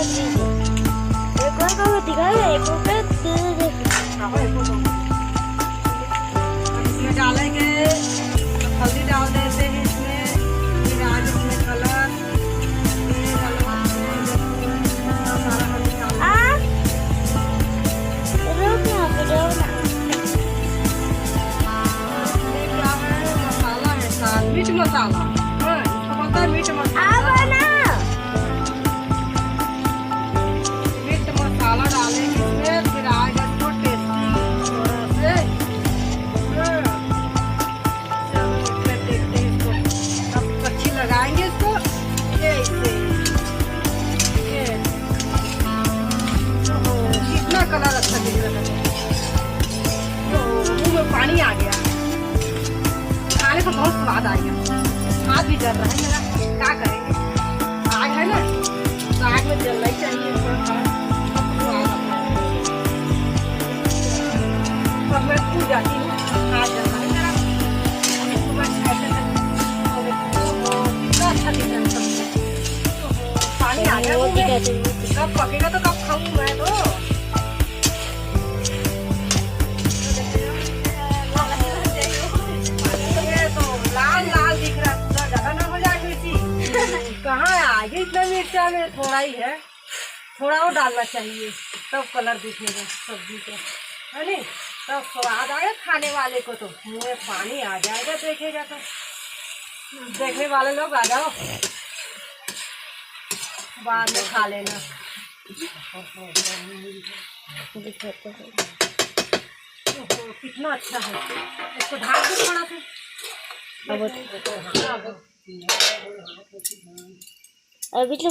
एक और का दिखा है, एक और पे इसमें डालेंगे हल्दी डाल देते हैं इसमें, फिर आज इसमें कलर मीट मसाला, हाँ इसको बोलता है मीट मसाला। मीट मसाला डालेंगे इसमें, फिर आएगा तो टेस्टी थोड़ा से। चलो फिर देखते हैं इसको, अब कच्ची लगाएंगे इसको ये इसे। कितना कलर अच्छा दिख रहा है, मुंह में पानी आ गया, खाने को बहुत स्वाद आएगा। हाथ भी जल रहा है मेरा, क्या करेंगे, आग है ना तो आग में जलना ही चाहिए थोड़ा सा। तो मैं पूछ जाती हूँ, हाथ जल रहा है मेरा, कितना अच्छा दिख रहा है सब। पानी आ गया मुंह में, कब पकेगा तो कब खाऊं मैं तो। लाल लाल दिख रहा है, पूरा ज्यादा ना हो जाए मिर्ची। कहाँ आगे इतना मिर्चा में थोड़ा ही है, थोड़ा और डालना चाहिए तब कलर दिखेगा सब्जी का, है नहीं? तब स्वाद आएगा खाने वाले को, तो मुँह में पानी आ जाएगा देखेगा तो। देखने वाले लोग आ जाओ, बाद में खा लेना। कितना अच्छा है, इसको ढाक दो थोड़ा सा। अभी तो